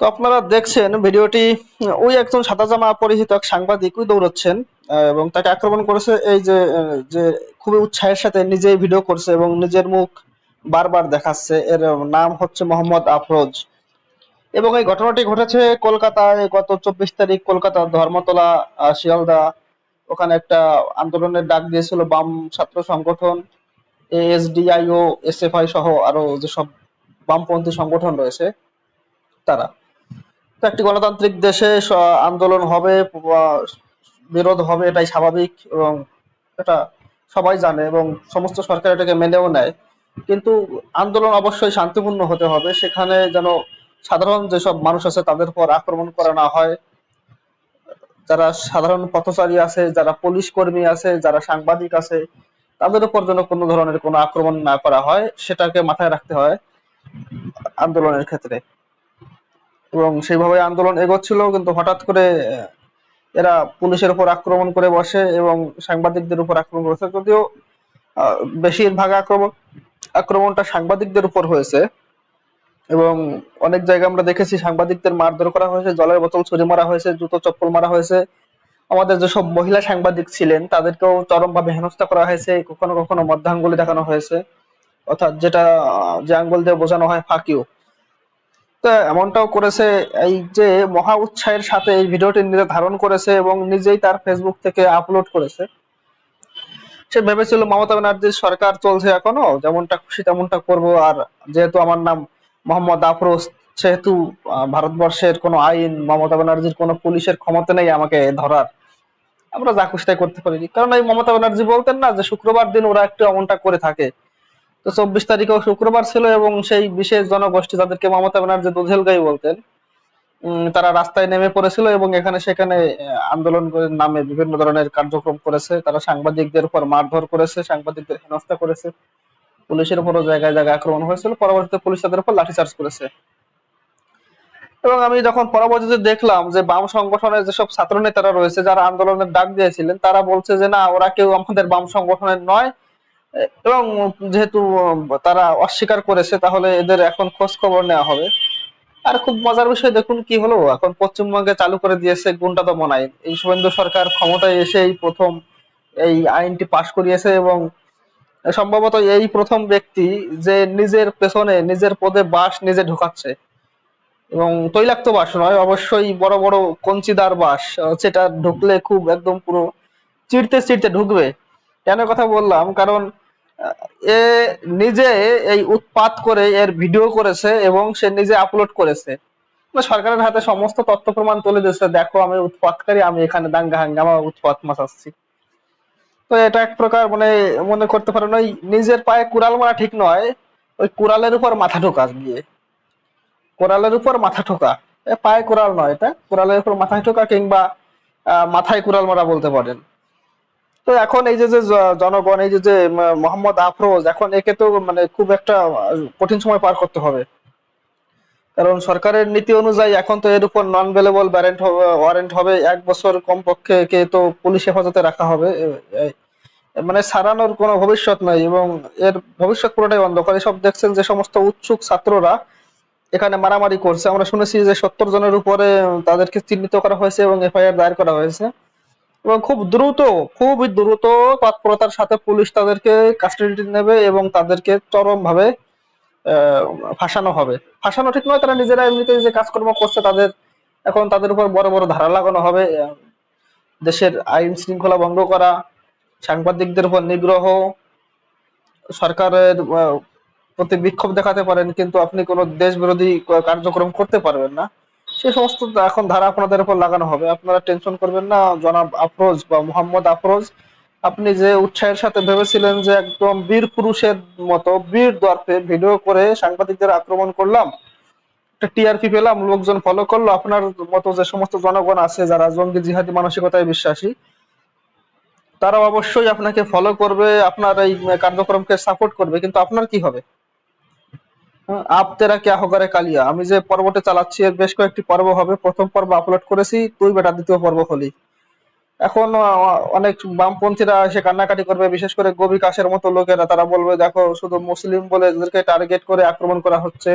তো আপনারা দেখছেন ভিডিওটি। ওই একজন সাদা জামা পরিহিত এক সাংবাদিক ওই দৌড়চ্ছেন এবং তাকে আক্রমণ করেছে। এই যে যে খুবই উৎসাহের সাথে নিজেই ভিডিও করছে এবং নিজের মুখ বারবার দেখাচ্ছে। এর নাম হচ্ছে মোহাম্মদ আফরোজ এবং এই ঘটনাটি ঘটেছে কলকাতায় গত 24 তারিখ। কলকাতার ধর্মতলা, শিয়ালদা, ওখানে একটা আন্দোলনের ডাক দিয়েছিল বাম ছাত্র সংগঠন এএসডিআইও, এসএফআই সহ আরো যেসব বামপন্থী সংগঠন রয়েছে তারা। তো একটি গণতান্ত্রিক দেশে আন্দোলন হবে বা বিরোধ হবে, এটাই স্বাভাবিক এবং এটা সবাই জানে এবং সমস্ত সরকার এটাকে মেনেও নেয়। কিন্তু আন্দোলন অবশ্যই শান্তিপূর্ণ হতে হবে, সেখানে যেন সাধারণ যেসব মানুষ আছে তাদের উপর আক্রমণ করা না হয়। যারা সাধারণ পথচারী আছে, যারা পুলিশ কর্মী আছে, যারা সাংবাদিক আছে, তাদের উপর যেন কোনো ধরনের কোনো আক্রমণ না করা হয়, সেটাকে মাথায় রাখতে হয় আন্দোলনের ক্ষেত্রে। এবং সেইভাবে আন্দোলন এগোচ্ছিল, কিন্তু হঠাৎ করে এরা পুলিশের উপর আক্রমণ করে বসে এবং সাংবাদিকদের উপর আক্রমণ করেছে। যদিও আহ, বেশিরভাগ আক্রমণটা সাংবাদিকদের উপর হয়েছে এবং অনেক জায়গায় আমরা দেখেছি সাংবাদিকদের মারধর করা হয়েছে, জলের বোতল ছুড়ে মারা হয়েছে, জুতো চপ্পল মারা হয়েছে। আমাদের যেসব মহিলা সাংবাদিক ছিলেন তাদেরকেও চরমভাবে হেনস্থা করা হয়েছে, কখনো কখনো মধ্যাঙ্গুলি দেখানো হয়েছে, অর্থাৎ যেটা যে আঙ্গুল দিয়ে বোঝানো হয় ফাঁকিও। তো এমনটাও করেছে। এই যে মহা উৎসাহের সাথে এই ভিডিওটি নিজে ধারণ করেছে এবং নিজেই তার ফেসবুক থেকে আপলোড করেছে। সে ভেবেছিল মমতা ব্যানার্জির সরকার চলছে এখনো, যেমনটা খুশি তেমনটা করব। আর যেহেতু আমার নাম মোহাম্মদ আফরোজ, সেহেতু ভারতবর্ষের কোনো আইন, মমতা ব্যানার্জির কোনো পুলিশের ক্ষমতা নেই আমাকে ধরার, আমরা যা খুশি তাই করতে পারি। কারণ এই মমতা ব্যানার্জি বলতেন না যে শুক্রবার দিন ওরা একটু এমনটা করে থাকে। তো 24 তারিখেও শুক্রবার ছিল এবং সেই বিশেষ জনগোষ্ঠী যাদেরকে মমতা ব্যানার্জি দুধেল গাই বলতেন, তারা রাস্তায় নেমে পড়েছিল এবং এখানে সেখানে আন্দোলন নামে বিভিন্ন ধরনের কার্যক্রম করেছে। তারা সাংবাদিকদের উপর মারধর করেছে, সাংবাদিকদের হেনস্থা করেছে, পুলিশের উপরও জায়গায় জায়গায় আক্রমণ হয়েছিল। পরবর্তীতে পুলিশ তাদের উপর লাঠিচার্জ করেছে। এবং আমি যখন পরবর্তীতে দেখলাম যে বাম সংগঠনের যেসব ছাত্র নেতারা রয়েছে যারা আন্দোলনের ডাক দিয়েছিলেন, তারা বলছে যে না, ওরা কেউ আমাদের বাম সংগঠনের নয়। এবং যেহেতু তারা অস্বীকার করেছে, তাহলে এদের এখন খোঁজ খবর নেওয়া হবে। আর খুব মজার বিষয় দেখুন কি হলো, এখন পশ্চিমবঙ্গে চালু করে দিয়েছে গুন্ডা দমন আইন। এই শুভেন্দু সরকার ক্ষমতায় এসেই প্রথম এই আইনটি পাশ করিয়েছে এবং সম্ভবত এই প্রথম ব্যক্তি যে নিজের পেছনে নিজের পদে বাঁশ নিজে ঢুকাচ্ছে। এবং তৈলাক্ত বাঁশ নয়, অবশ্যই বড় বড় কঞ্চিদার বাঁশ, সেটা ঢুকলে খুব একদম পুরো চিড়তে চিড়তে ঢুকবে। কেন কথা বললাম, কারণ আহ, এ নিজে এই উৎপাত করে এর ভিডিও করেছে এবং সে নিজে আপলোড করেছে। মানে সরকারের হাতে সমস্ত তথ্য প্রমাণ তুলে দিচ্ছে, দেখো আমি উৎপাতকারী, আমি এখানে দাঙ্গা হাঙ্গামা উৎপাত মাচাচ্ছি। তো এটা এক প্রকার মানে মনে করতে পারেন ওই নিজের পায়ে কুড়াল মারা ঠিক নয়, ওই কুড়ালের উপর মাথা ঢোকা গিয়ে, কোরালের উপর মাথা ঠোকা। পায়ে কোরাল নয়, এটা কোরালের উপর মাথায় ঠোকা কিংবা মাথায় কোরাল মারা বলতে পারেন। তো এখন এই যে যে জনগণ, এই যে যে মোহাম্মদ আফরোজ, এখন একে তো মানে খুব একটা কঠিন সময় পার করতে হবে। কারণ সরকারের নীতি অনুযায়ী এখন তো এর উপর নন বেলেবল ওয়ারেন্ট হবে, 1 বছর কমপক্ষে একে তো পুলিশ হেফাজতে রাখা হবে। মানে ছাড়ানোর কোনো ভবিষ্যৎ নাই এবং এর ভবিষ্যৎ পুরোটাই অন্ধকার। সব দেখছেন যে সমস্ত উৎসুক ছাত্ররা এখানে মারামারি করছে, আমরা শুনেছি যে 70 জনের উপরে তাদেরকে চিহ্নিত করা হয়েছে এবং এফআইআর দায়ের করা হয়েছে। এবং খুব দ্রুত, খুবই দ্রুত তৎপরতার সাথে পুলিশ তাদেরকে কাস্টাডিতে নেবে এবং তাদেরকে চরম ভাবে আহ, ফাঁসানো হবে। ফাঁসানো ঠিক নয়, তারা নিজেরা এমনিতে যে কাজকর্ম করছে তাদের এখন তাদের উপর বড় বড় ধারা লাগানো হবে। দেশের আইন শৃঙ্খলা ভঙ্গ করা, সাংবাদিকদের উপর নিগ্রহ, সরকারের প্রতি বিক্ষোভ দেখাতে পারেন কিন্তু আপনি কোনো দেশ বিরোধী কার্যক্রম করতে পারবেন না। সে সমস্ত এখন ধারা আপনাদের উপর লাগানো হবে। আপনারা টেনশন করবেন না জনাব আফরোজ বা মোহাম্মদ আফরোজ। আপনি যে উৎসাহের সাথে ভেবেছিলেন যে একদম বীর পুরুষের মতো বীর দর্পে ভিডিও করে সাংবাদিকদের আক্রমণ করলাম, একটা টিআরপি পেলাম, লোকজন ফলো করলো, আপনার মতো যে সমস্ত জনগণ আছে যারা জঙ্গি জিহাদি মানসিকতায় বিশ্বাসী, তারা অবশ্যই আপনাকে ফলো করবে, আপনার এই কার্যক্রমকে সাপোর্ট করবে। কিন্তু আপনার কি হবে? আপ তেরা ক্যা হোগা রে কালিয়া, আমি যে পর্বটা চালাচ্ছি এর বেশ কয়েকটি পর্ব হবে। প্রথম পর্ব আপলোড করেছি, তুই বেটা দ্বিতীয় পর্ব হলি। এখন অনেক বামপন্থীরা এসে কান্নাকাটি করবে, বিশেষ করে গবি কাশের মতো লোকেরা। তারা বলবে দেখো শুধু মুসলিম বলে এদেরকে টার্গেট করে আক্রমণ করা হচ্ছে,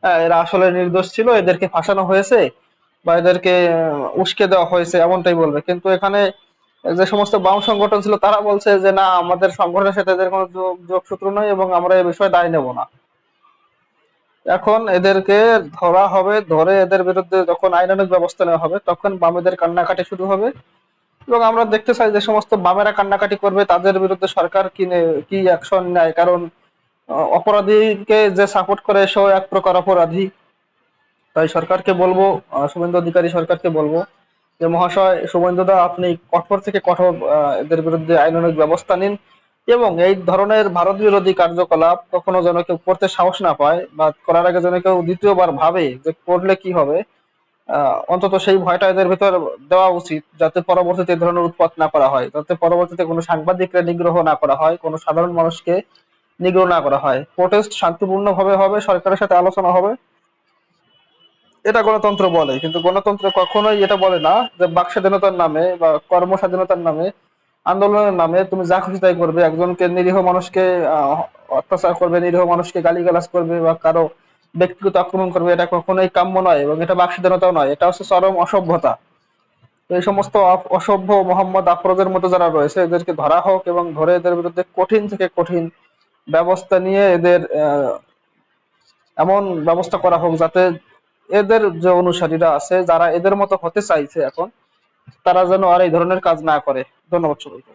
এরা আসলে নির্দোষ ছিল, এদেরকে ফাঁসানো হয়েছে বা এদেরকে উস্কে দেওয়া হয়েছে এমনটাই বলবে। কিন্তু এখানে যে সমস্ত বাম সংগঠন ছিল তারা বলছে যে না, আমাদের সংগঠনের সাথে এদের কোনো যোগসূত্র নয় এবং আমরা এ বিষয়ে দায় নেব না। এখন এদেরকে ধরা হবে, ধরে এদের বিরুদ্ধে যখন আইনানুগ ব্যবস্থা নেওয়া হবে তখন বামেদের কান্নাকাটি শুরু হবে। এবং আমরা দেখতে চাই যে সমস্ত বামেরা কান্নাকাটি করবে তাদের বিরুদ্ধে সরকার কি অ্যাকশন নেয়, কারণ অপরাধীকে যে সাপোর্ট করে সেও এক প্রকার অপরাধী। তাই সরকারকে বলবো, শুভেন্দু অধিকারী সরকারকে বলবো যে মহাশয় শুভেন্দু দা, আপনি কঠোর থেকে কঠোর এদের বিরুদ্ধে আইনানুগ ব্যবস্থা নিন এবং এই ধরনের ভারত বিরোধী কার্যকলাপ কখনো যেন কেউ করতে সাহস না পায় বা করার আগে যেন কেউ দ্বিতীয়বার ভাবে যে করলে কি হবে। অন্তত সেই ভয়টা এদের ভিতর দেওয়া উচিত, যাতে পরবর্তীতে এই ধরনের উৎপাত না করা হয়, যাতে পরবর্তীতে কোনো সাংবাদিকরা নিগ্রহ না করা হয়, কোনো সাধারণ মানুষকে নিগ্রহ না করা হয়। প্রোটেস্ট শান্তিপূর্ণ ভাবে হবে, সরকারের সাথে আলোচনা হবে, এটা গণতন্ত্র বলে। কিন্তু গণতন্ত্র কখনোই এটা বলে না যে বাক স্বাধীনতার নামে বা কর্ম স্বাধীনতার নামে, আন্দোলনের নামে তুমি যা খুশি তাই করবে, একজনকে নিরীহ মানুষকে অত্যাচার করবে, নিরীহ মানুষকে গালিগালাজ করবে বা কারো ব্যক্তিগত আক্রমণ করবে, এটা কখনোই কাম্য নয় এবং এটা বাক স্বাধীনতাও নয়, এটা হচ্ছে চরম অসভ্যতা। তো এই সমস্ত অসভ্য মোহাম্মদ আফরোজের মতো যারা রয়েছে এদেরকে ধরা হোক এবং ধরে এদের বিরুদ্ধে কঠিন থেকে কঠিন ব্যবস্থা নিয়ে এদের এমন ব্যবস্থা করা হোক যাতে এদের যে অনুসারীরা আছে যারা এদের মতো হতে চাইছে এখন, তারা যেন আর এই ধরনের কাজ না করে। ধন্যবাদ সবাইকে।